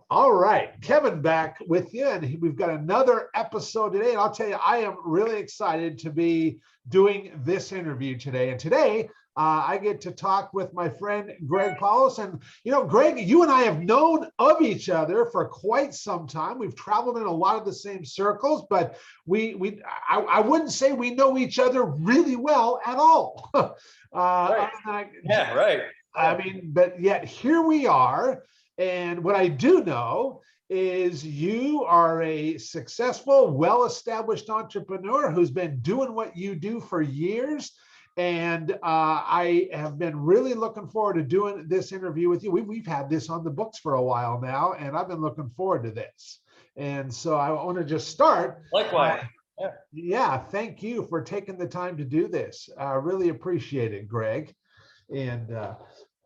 All right, Kevin back with you, and we've got another episode today. And I'll tell you, I am really excited to be doing this interview today. And today, I get to talk with my friend Greg Poulos. And Greg, you and I have known of each other for quite some time. We've traveled in a lot of the same circles, but I wouldn't say we know each other really well at all. Right. Yeah, right. I mean, but yet here we are. And what I do know is you are a successful, well-established entrepreneur who's been doing what you do for years. And I have been really looking forward to doing this interview with you. We've had this on the books for a while now, and I've been looking forward to this. And so I want to just start. Likewise. Yeah, thank you for taking the time to do this. I really appreciate it, Greg. And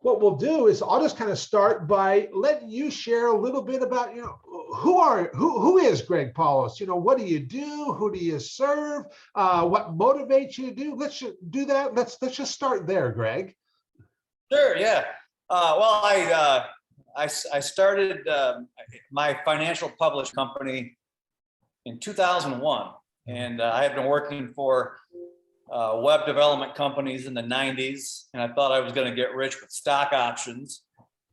what we'll do is I'll just kind of start by letting you share a little bit about, who is Greg Poulos? What do you do? Who do you serve? What motivates you to do? Let's just do that. Let's just start there, Greg. Sure. Yeah. Well, I started my financial publishing company in 2001, and I had been working for web development companies in the 90s, and I thought I was going to get rich with stock options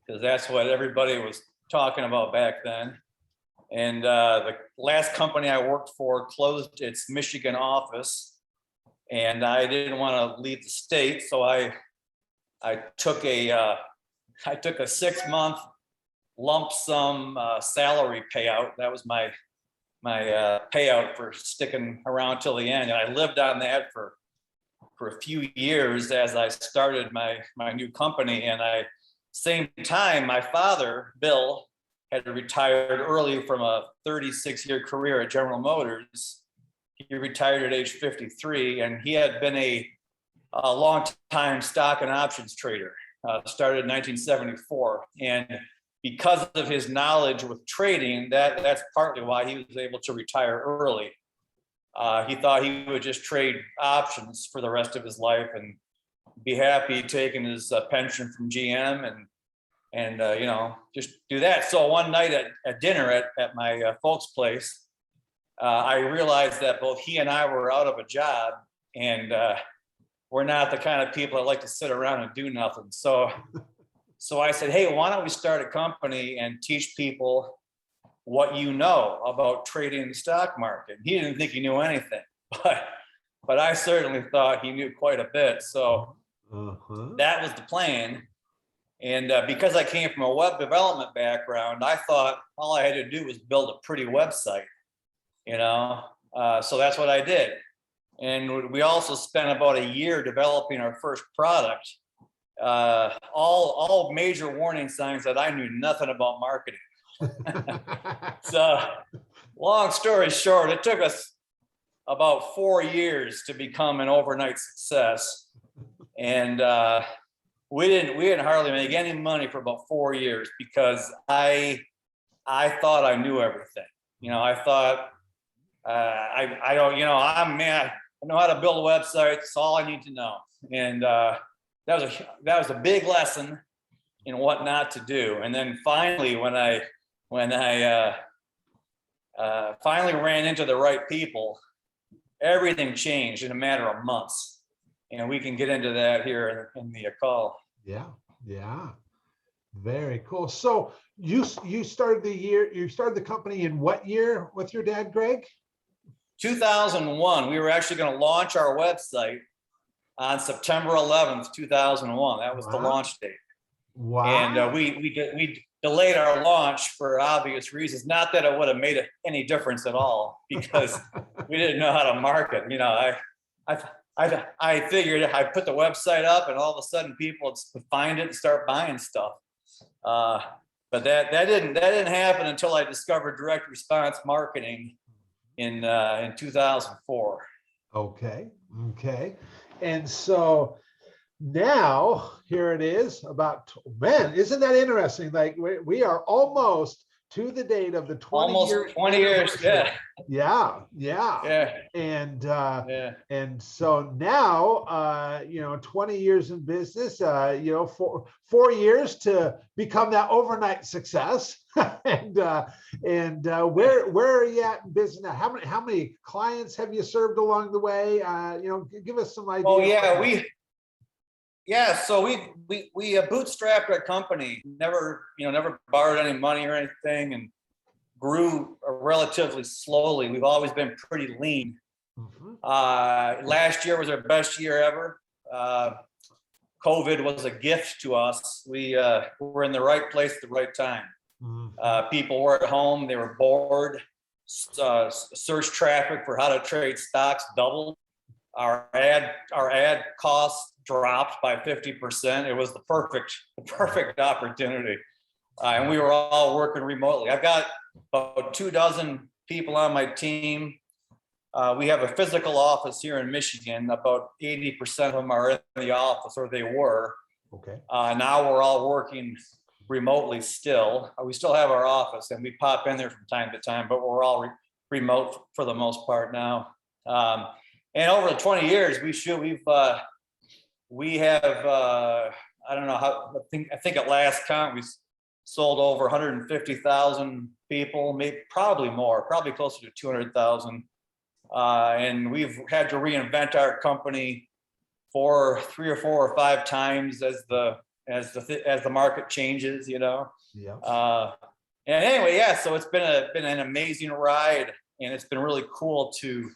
because that's what everybody was talking about back then. And the last company I worked for closed its Michigan office, and I didn't want to leave the state, so I took a 6-month lump sum salary payout. That was my payout for sticking around till the end, and I lived on that for a few years as I started my new company. And same time, my father, Bill, had retired early from a 36-year career at General Motors. He retired at age 53, and he had been a long-time stock and options trader, started in 1974. And because of his knowledge with trading, that's partly why he was able to retire early. He thought he would just trade options for the rest of his life and be happy taking his pension from GM and just do that. So one night at dinner at my folks' place, I realized that both he and I were out of a job, and we're not the kind of people that like to sit around and do nothing. So I said, hey, why don't we start a company and teach people what you know about trading the stock market? He didn't think he knew anything, but I certainly thought he knew quite a bit. So that was the plan. And because I came from a web development background, I thought all I had to do was build a pretty website, so that's what I did. And we also spent about a year developing our first product. All major warning signs that I knew nothing about marketing. So long story short, it took us about 4 years to become an overnight success. And we didn't hardly make any money for about 4 years because I thought I knew everything. I thought I know how to build a website. It's all I need to know. And that was a big lesson in what not to do. And then finally, when I finally ran into the right people, everything changed in a matter of months. And we can get into that here in the call. Yeah. Very cool. So you started the company in what year with your dad, Greg? 2001. We were actually going to launch our website on September 11th, 2001. That was the launch date. Wow. And we delayed our launch for obvious reasons. Not that it would have made any difference at all, because we didn't know how to market. I figured I put the website up, and all of a sudden people would find it and start buying stuff. But that didn't happen until I discovered direct response marketing in 2004. Okay. And so now here it is isn't that interesting? Like we are almost to the date of the 20 almost year 20 years. anniversary. Yeah. Yeah. Yeah. And Yeah. and so now 20 years in business, four years to become that overnight success. and where are you at in business now? How many clients have you served along the way? Give us some idea. Oh yeah, so we bootstrapped our company, never borrowed any money or anything, and grew relatively slowly. We've always been pretty lean. Mhm. Last year was our best year ever. COVID was a gift to us. We were in the right place at the right time. Mhm. People were at home, they were bored. Search traffic for how to trade stocks doubled. Our ad costs dropped by 50%. It was the perfect opportunity. And we were all working remotely. I've got about 24 people on my team. We have a physical office here in Michigan. About 80% of them are in the office, or they were. Okay. Now we're all working remotely still. We still have our office and we pop in there from time to time, but we're all remote for the most part now. And over the 20 years, we have I don't know how, I think at last count we sold over 150,000 people, maybe probably more, probably closer to 200,000. And we've had to reinvent our company for 3 or 4 or 5 times as the market changes, Yeah. And anyway, yeah. So it's been an amazing ride, and it's been really cool to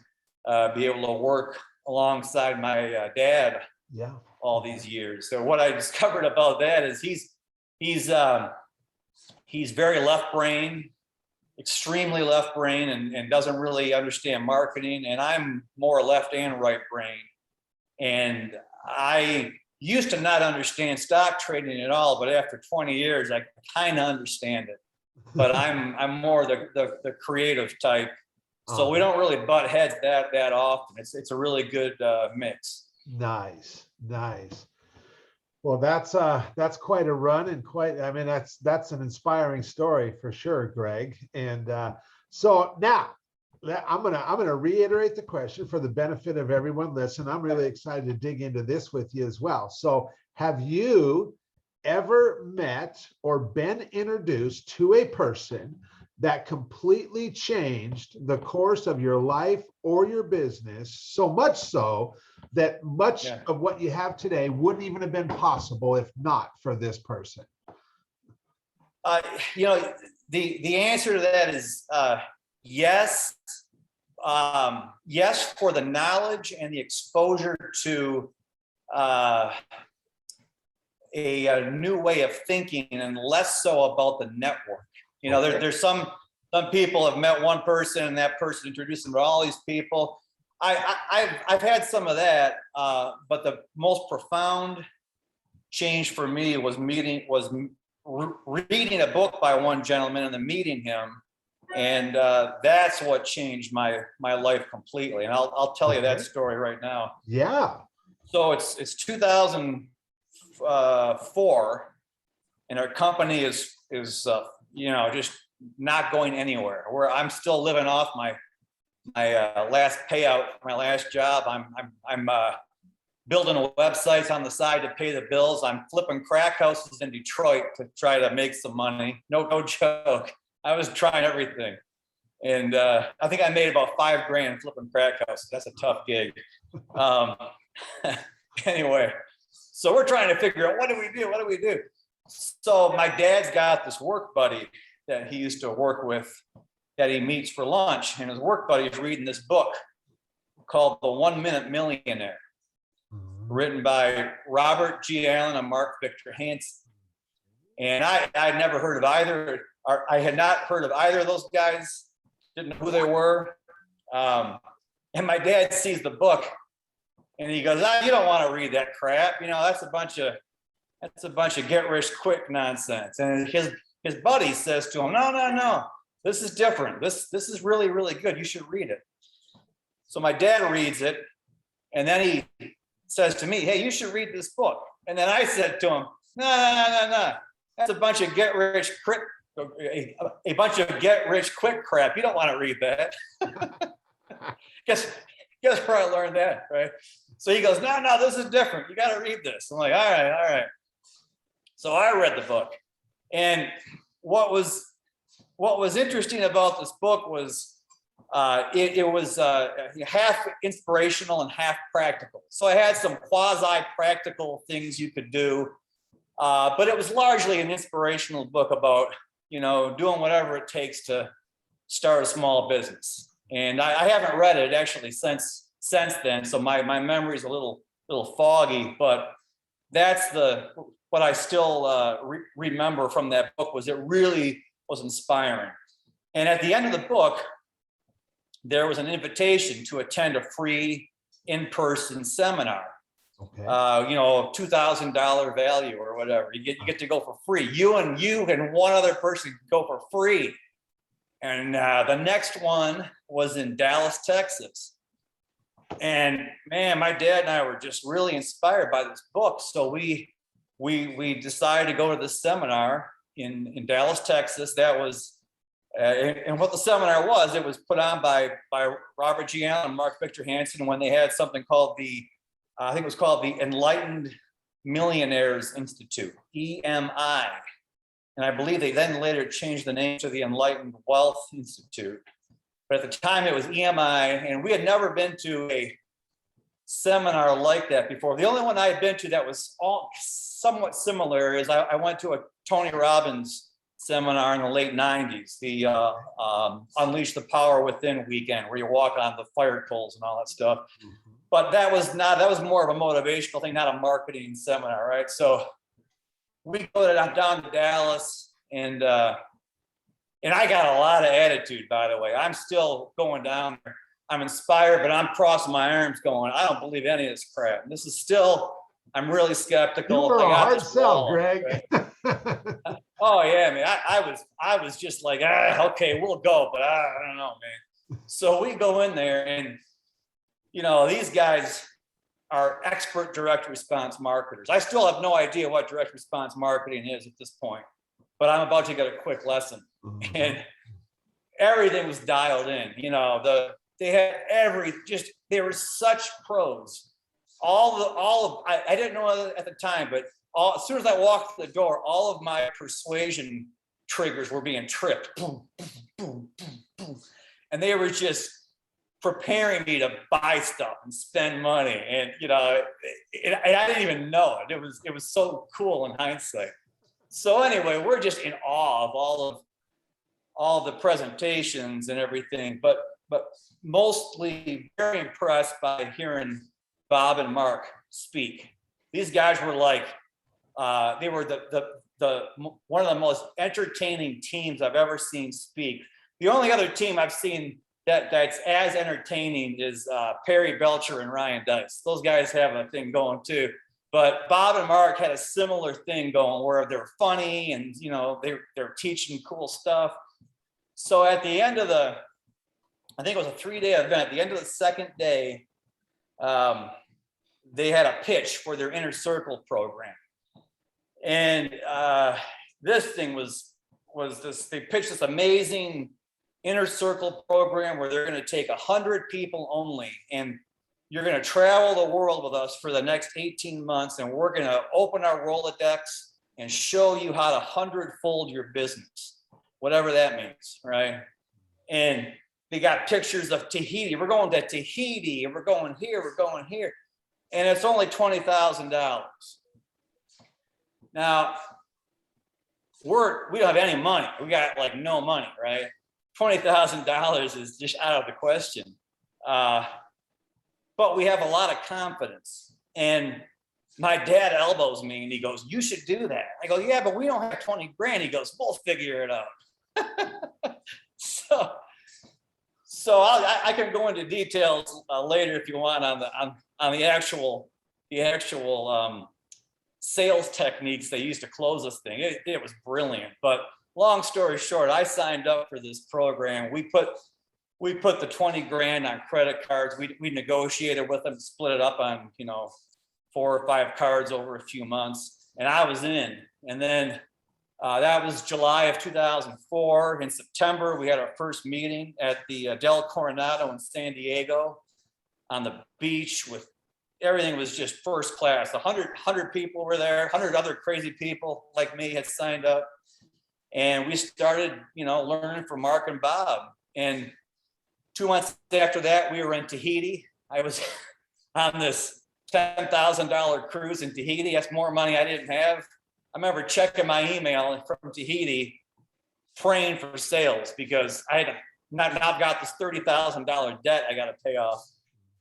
be able to work alongside my dad. Yeah. All these years. So what I discovered about that is he's very left brain, extremely left brain, and doesn't really understand marketing. And I'm more left and right brain. And I used to not understand stock trading at all, but after 20 years, I kind of understand it. But I'm more the creative type. So we don't really butt heads that often. It's a really good mix. Nice. Well, that's quite a run, and that's an inspiring story for sure, Greg. And so now I'm gonna reiterate the question for the benefit of everyone listening. I'm really excited to dig into this with you as well. So, have you ever met or been introduced to a person that completely changed the course of your life or your business, so much so that much of what you have today wouldn't even have been possible if not for this person? The answer to that is yes. Yes, for the knowledge and the exposure to a new way of thinking, and less so about the network. There's some people have met one person and that person introduced them to all these people. I've had some of that, but the most profound change for me was reading a book by one gentleman and then meeting him, and that's what changed my life completely. And I'll tell you that story right now. Yeah. So it's 2004, and our company is just not going anywhere. Where I'm still living off my last payout, my last job. I'm building websites on the side to pay the bills. I'm flipping crack houses in Detroit to try to make some money. No joke. I was trying everything, and I think I made about $5,000 flipping crack houses. That's a tough gig. Anyway, so we're trying to figure out what do we do. So my dad's got this work buddy that he used to work with that he meets for lunch, and his work buddy is reading this book called The 1 Minute Millionaire, written by Robert G. Allen and Mark Victor Hansen. And I had never heard of either, or I had not heard of either of those guys, didn't know who they were. And my dad sees the book and he goes, you don't want to read that crap. That's a bunch of get rich quick nonsense. And his buddy says to him, no, this is different. This is really, really good. You should read it. So my dad reads it, and then he says to me, hey, you should read this book. And then I said to him, no. That's a bunch of get rich a bunch of get rich quick crap. You don't want to read that. guess where I learned that, right? So he goes, no, this is different. You got to read this. I'm like, all right. So I read the book, and what was interesting about this book was it was half inspirational and half practical. So I had some quasi-practical things you could do, but it was largely an inspirational book about, doing whatever it takes to start a small business. And I haven't read it actually since then, so my memory's a little foggy, but that's what I still remember from that book. Was it really was inspiring. And at the end of the book, there was an invitation to attend a free in-person seminar. Okay. $2,000 value or whatever. You get to go for free. You and one other person can go for free. And the next one was in Dallas, Texas. And man, my dad and I were just really inspired by this book. So we decided to go to this seminar in Dallas, Texas. That was, and what the seminar was, it was put on by Robert G. Allen and Mark Victor Hansen when they had something called I think it was called the Enlightened Millionaires Institute, EMI. And I believe they then later changed the name to the Enlightened Wealth Institute. But at the time it was EMI, and we had never been to a seminar like that before. The only one I had been to that was somewhat similar is I went to a Tony Robbins seminar in the late 90s, the Unleash the Power Within weekend, where you walk on the fire coals and all that stuff. Mm-hmm. But that was more of a motivational thing, not a marketing seminar, right? So we go down to Dallas, and I got a lot of attitude, by the way. I'm still going down there. I'm inspired, but I'm crossing my arms going, I don't believe any of this crap. This is still, I'm really skeptical. You were a hard sell, wall, Greg. Right? Oh yeah, man. I was just like, okay, we'll go, but I don't know, man. So we go in there, and these guys are expert direct response marketers. I still have no idea what direct response marketing is at this point, but I'm about to get a quick lesson. Mm-hmm. And everything was dialed in. They had they were such pros. I didn't know at the time, but as soon as I walked through the door, all of my persuasion triggers were being tripped. Boom, boom, boom, boom, boom. And they were just preparing me to buy stuff and spend money. And, I didn't even know it. It was so cool in hindsight. So anyway, we're just in awe of all the presentations and everything, but mostly very impressed by hearing Bob and Mark speak. These guys were like, they were the one of the most entertaining teams I've ever seen speak. The only other team I've seen that's as entertaining is Perry Belcher and Ryan Dice. Those guys have a thing going too. But Bob and Mark had a similar thing going where they're funny and they're teaching cool stuff. So at the end of I think it was a 3-day event. At the end of the second day, they had a pitch for their Inner Circle program. And this thing was this, they pitched this amazing Inner Circle program where they're going to take 100 people only, and you're going to travel the world with us for the next 18 months, and we're going to open our Rolodex and show you how to 100-fold your business, whatever that means, right? And they got pictures of Tahiti. We're going to Tahiti, and we're going here, and it's only $20,000. Now, we don't have any money. We got like no money, right? $20,000 is just out of the question. But we have a lot of confidence. And my dad elbows me and he goes, "You should do that." I go, "Yeah, but we don't have 20 grand. He goes, "We'll figure it out." So I can go into details later if you want on the actual sales techniques they used to close this thing. It was brilliant. But long story short, I signed up for this program. We put the 20 grand on credit cards. We negotiated with them, split it up on 4 or 5 cards over a few months, and I was in. And then That was July of 2004. In September, we had our first meeting at the Del Coronado in San Diego on the beach with everything was just first class. 100 people were there, 100 other crazy people like me had signed up. And we started, learning from Mark and Bob. And 2 months after that, we were in Tahiti. I was on this $10,000 cruise in Tahiti. That's more money I didn't have. I remember checking my email from Tahiti, praying for sales because I had now got this $30,000 debt I got to pay off.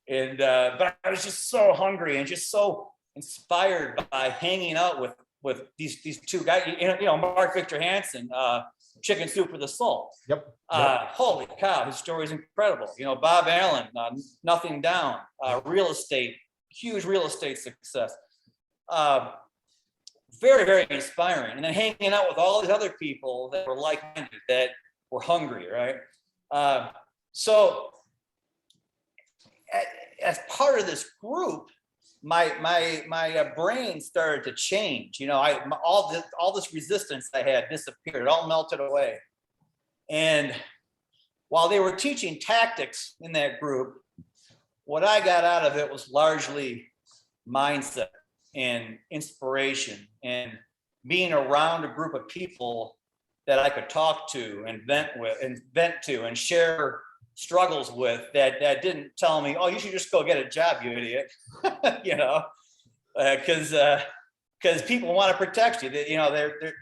And but I was just so hungry and just so inspired by hanging out with these two guys. Mark Victor Hansen, Chicken Soup for the Soul. Yep. Holy cow, his story is incredible. Bob Allen, Nothing Down, real estate, huge real estate success. Very, very inspiring. And then hanging out with all these other people that were like-minded, that were hungry, right? So as part of this group, my brain started to change. All this resistance I had disappeared. It all melted away. And while they were teaching tactics in that group, what I got out of it was largely mindset and inspiration and being around a group of people that I could talk to and vent to and share struggles with that didn't tell me, oh, you should just go get a job, you idiot. Because people want to protect you. They're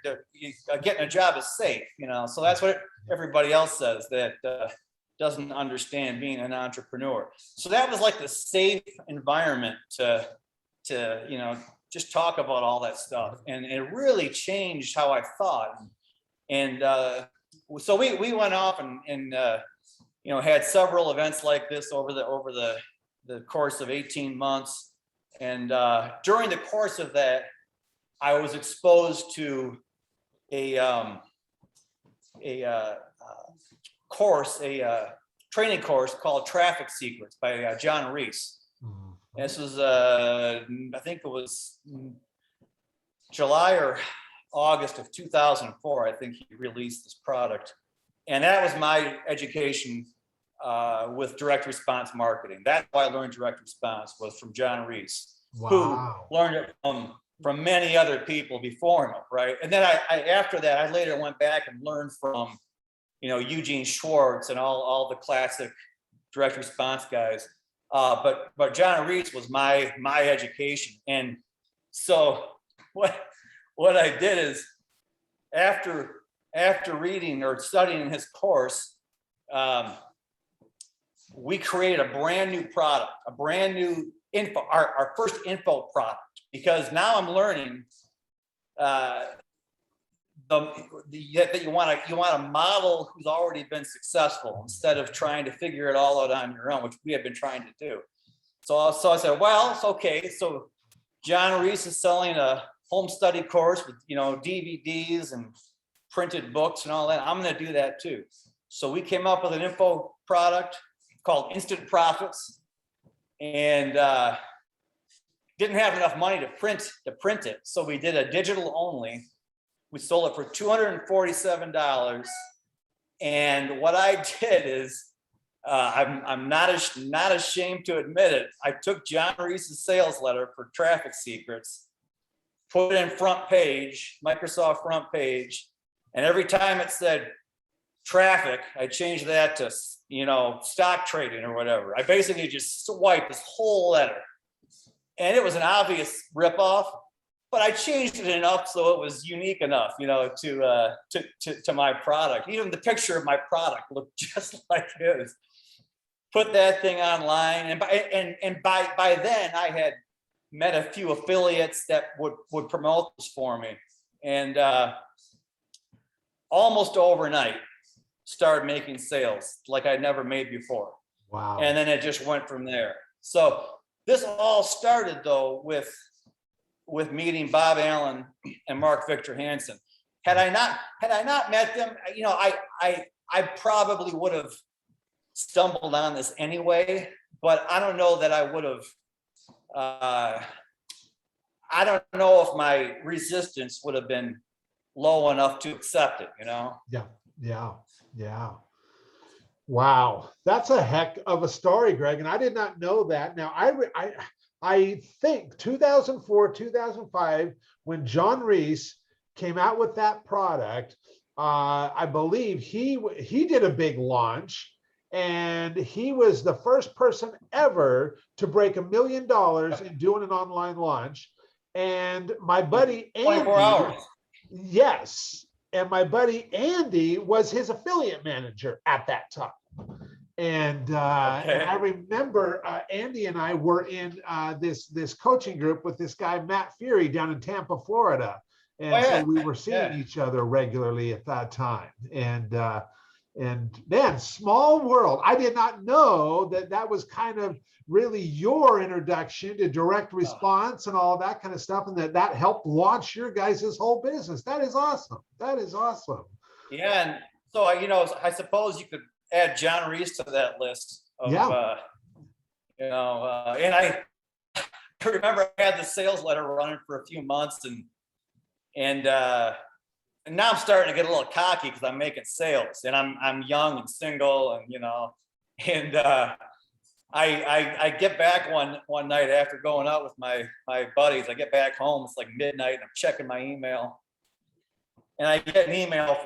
getting a job is safe. So that's what everybody else says that doesn't understand being an entrepreneur. So that was like the safe environment to just talk about all that stuff, and it really changed how I thought. And so we went off and had several events like this over the course of 18 months. And during the course of that, I was exposed to a training course called Traffic Secrets by John Reese. This was, I think it was July or August of 2004. I think he released this product. And that was my education with direct response marketing. That's why I learned direct response, was from John Reese, Wow. who learned it from many other people before him, right? And then after that, I later went back and learned from, Eugene Schwartz and all the classic direct response guys. But John Reese was my education. And so what I did is after reading or studying his course, we created a brand new product, a brand new info, our first info product, because now I'm learning that you want to model who's already been successful instead of trying to figure it all out on your own, which we have been trying to do. So I said, well, it's okay. So John Reese is selling a home study course with DVDs and printed books and all that. I'm going to do that too. So we came up with an info product called Instant Profits, and didn't have enough money to print it. So we did a digital only. We sold it for $247. And what I did is, I'm not ashamed to admit it. I took John Reese's sales letter for Traffic Secrets, put it in front page, Microsoft front page, and every time it said traffic, I changed that to stock trading or whatever. I basically just swiped this whole letter, and it was an obvious ripoff. But I changed it enough so it was unique enough, to my product. Even the picture of my product looked just like his. Put that thing online, and by then I had met a few affiliates that would promote this for me, and almost overnight started making sales like I'd never made before. Wow! And then it just went from there. So this all started though with meeting Bob Allen and Mark Victor Hansen. Had I not met them, I probably would have stumbled on this anyway, but I don't know that I would have, I don't know if my resistance would have been low enough to accept it, you know? Yeah. Yeah. Yeah. Wow, that's a heck of a story, Greg, and I did not know that. Now, I think 2004, 2005, when John Reese came out with that product, I believe he did a big launch, and he was the first person ever to break $1 million in doing an online launch. And my buddy 24 Andy, hours. yes, and my buddy Andy was his affiliate manager at that time. And I remember Andy and I were in this coaching group with this guy Matt Fury down in Tampa, Florida, and so we were seeing each other regularly at that time. And man, small world. I did not know that was kind of really your introduction to direct response and all that kind of stuff, and that helped launch your guys' whole business. That is awesome. That is awesome. Yeah, and so I suppose you could add John Reese to that list of, and I remember I had the sales letter running for a few months, and now I'm starting to get a little cocky because I'm making sales, and I'm young and single, and I get back one night after going out with my buddies. I get back home, it's like midnight, and I'm checking my email, and I get an email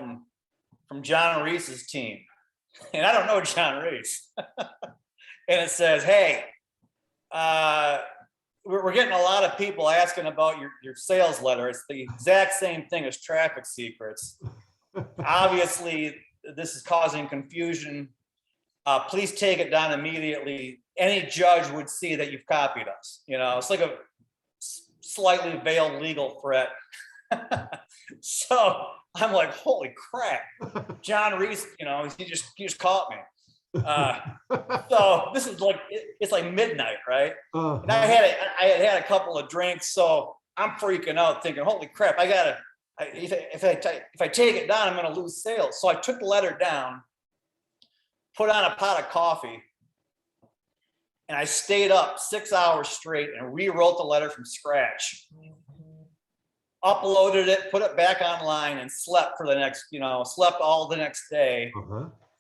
from John Reese's team. And I don't know John Reese. And it says, hey, we're getting a lot of people asking about your sales letter. It's the exact same thing as traffic secrets. Obviously, this is causing confusion. Please take it down immediately. Any judge would see that you've copied us. It's like a slightly veiled legal threat. So I'm like, holy crap, John Reese, he just caught me. So this is like, it's like midnight, right? Uh-huh. And I had a couple of drinks, so I'm freaking out thinking, holy crap, if I take it down, I'm going to lose sales. So I took the letter down, put on a pot of coffee, and I stayed up 6 hours straight and rewrote the letter from scratch. Uploaded it, put it back online, and slept for the next, slept all the next day,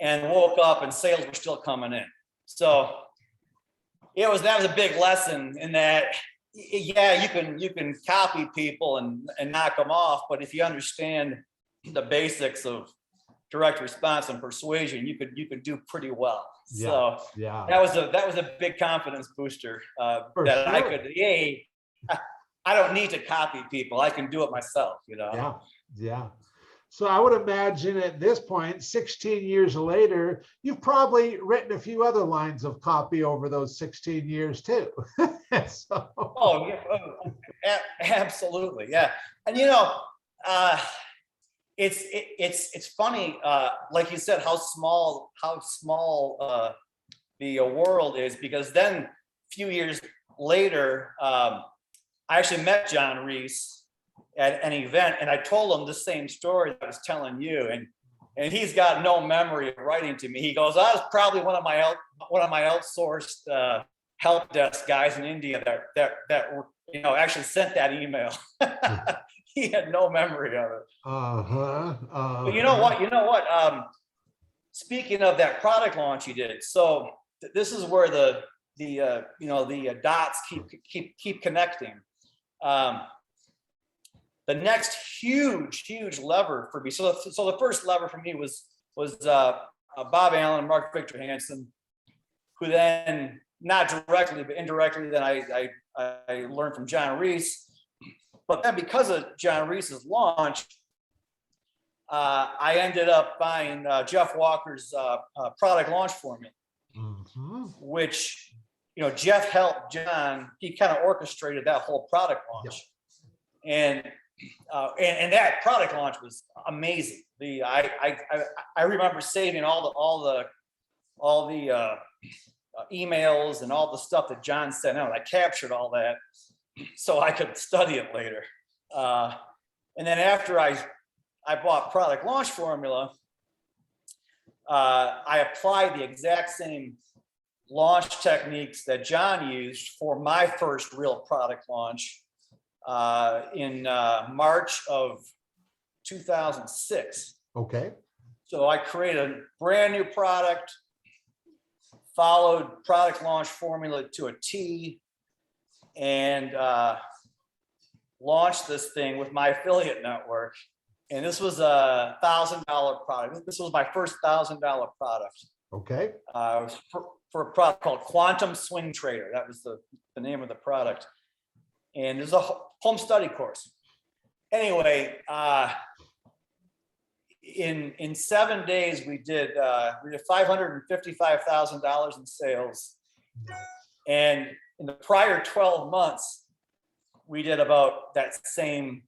and woke up and sales were still coming in. So that was a big lesson in that, yeah, you can copy people and knock them off, but if you understand the basics of direct response and persuasion, you could do pretty well. So that was a big confidence booster that I could, I don't need to copy people. I can do it myself, Yeah. So I would imagine at this point, 16 years later, you've probably written a few other lines of copy over those 16 years too. So. Oh, yeah, absolutely. Yeah. And it's funny, like you said, how small the world is, because then a few years later, I actually met John Reese at an event, and I told him the same story that I was telling you, and he's got no memory of writing to me. He goes, "I was probably one of my outsourced help desk guys in India that actually sent that email." He had no memory of it. But you know what? Speaking of that product launch you did, so this is where the dots keep connecting. The next huge lever for me. So the first lever for me was Bob Allen and Mark Victor Hansen, who then, not directly but indirectly, then I learned from John Reese. But then because of John Reese's launch, I ended up buying Jeff Walker's product launch formula, which Jeff helped John. He kind of orchestrated that whole product launch, and that product launch was amazing. I remember saving all the emails and all the stuff that John sent out. I captured all that so I could study it later. And then after I bought product launch formula, I applied the exact same launch techniques that John used for my first real product launch in March of 2006. Okay. So I created a brand new product, followed product launch formula to a T, and launched this thing with my affiliate network. And this was a $1,000 product. This was my first $1,000 product. Okay. It was for a product called Quantum Swing Trader. That was the name of the product. And there's a home study course. Anyway, in 7 days, we did $555,000 in sales. And in the prior 12 months, we did about that same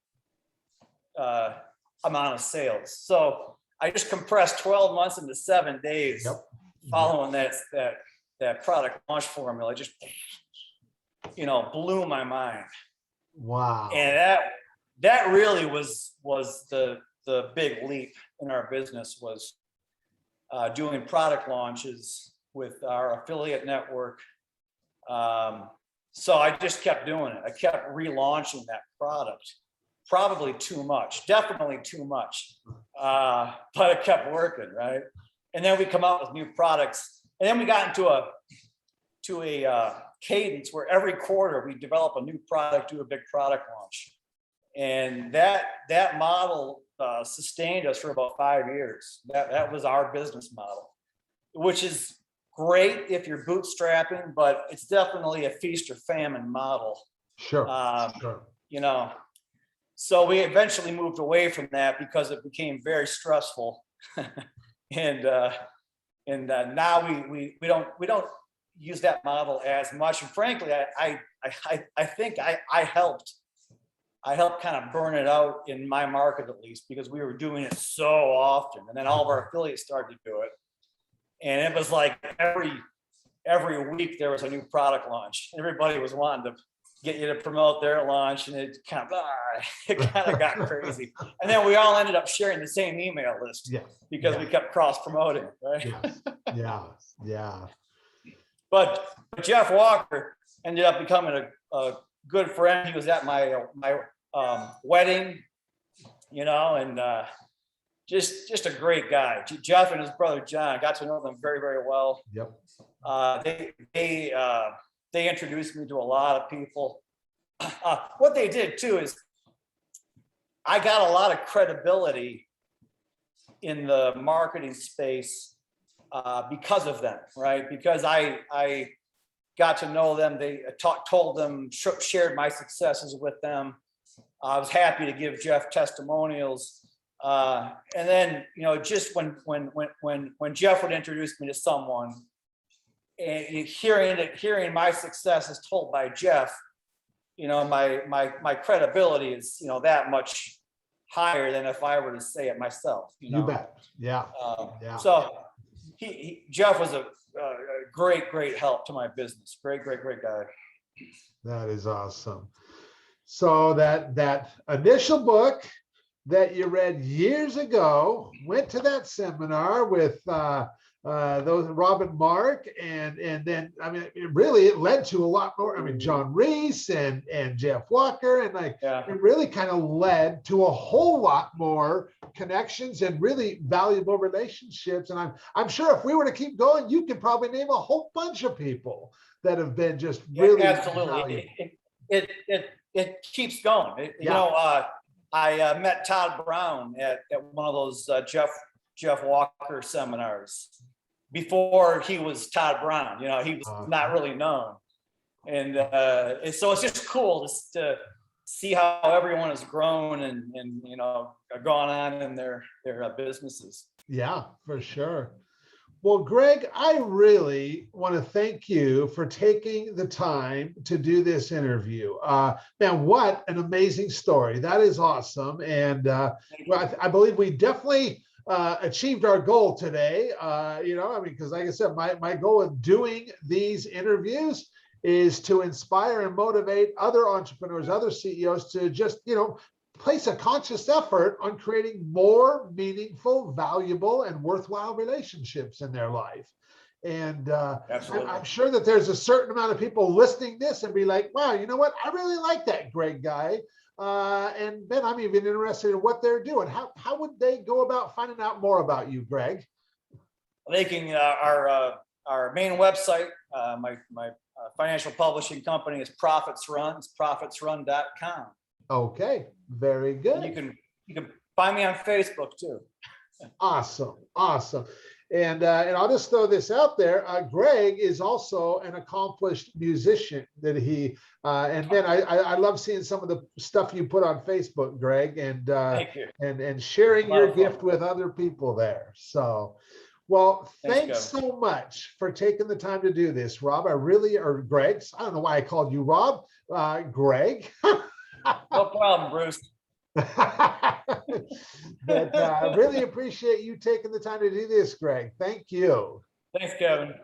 amount of sales. So I just compressed 12 months into 7 days. Yep. Following that product launch formula. Just, blew my mind. Wow. And that really was the big leap in our business, was doing product launches with our affiliate network. So I just kept doing it. I kept relaunching that product. Probably too much, definitely too much, but it kept working, right? And then we come out with new products, and then we got into a cadence where every quarter we develop a new product, do a big product launch, and that model sustained us for about 5 years. That was our business model, which is great if you're bootstrapping, but it's definitely a feast or famine model. Sure. Sure. So we eventually moved away from that because it became very stressful, and now we don't use that model as much. And frankly, I think I helped kind of burn it out in my market, at least, because we were doing it so often, and then all of our affiliates started to do it, and it was like every week there was a new product launch. Everybody was wanting to get you to promote their launch, and it kind of got crazy. And then we all ended up sharing the same email list, because we kept cross promoting, right? Yeah. But Jeff Walker ended up becoming a good friend. He was at my wedding, and just a great guy. Jeff and his brother John, I got to know them very, very well. Yep. They introduced me to a lot of people. What they did too is I got a lot of credibility in the marketing space because of them, right? Because I got to know them. They told them, shared my successes with them. I was happy to give Jeff testimonials. And then, just when Jeff would introduce me to someone, and hearing my successes told by Jeff, my credibility is, that much higher than if I were to say it myself. You bet. Yeah. So Jeff was a great help to my business. Great guy. That is awesome. So that initial book that you read years ago, went to that seminar with those Robin Mark, and then it led to a lot more. John Reese and Jeff Walker, and it really kind of led to a whole lot more connections and really valuable relationships. And I'm sure if we were to keep going, you could probably name a whole bunch of people that have been just really absolutely. It keeps going. I met Todd Brown at one of those Jeff Walker seminars before he was Todd Brown. He was not really known, and so it's just cool to see how everyone has grown and gone on in their businesses. Yeah, for sure. Well, Greg, I really want to thank you for taking the time to do this interview. Man, what an amazing story. That is awesome. And I believe we definitely achieved our goal today. Because like I said, my goal of doing these interviews is to inspire and motivate other entrepreneurs, other CEOs to just, place a conscious effort on creating more meaningful, valuable, and worthwhile relationships in their life. And I'm sure that there's a certain amount of people listening to this and be like, wow, you know what? I really like that Greg guy. And then I'm even interested in what they're doing. How would they go about finding out more about you, Greg? They can, our main website, my financial publishing company is Profits Run. It's profitsrun.com. Okay, very And good. you can find me on Facebook too. Awesome, awesome. And I'll just throw this out there. Greg is also an accomplished musician. That he and then I love seeing some of the stuff you put on Facebook, Greg, and Thank you. and sharing your gift with other people there. So, well, thanks so much for taking the time to do this, Rob. Or Greg. I don't know why I called you Rob. Greg. No problem, Bruce. But I really appreciate you taking the time to do this, Greg. Thank you. Thanks, Kevin.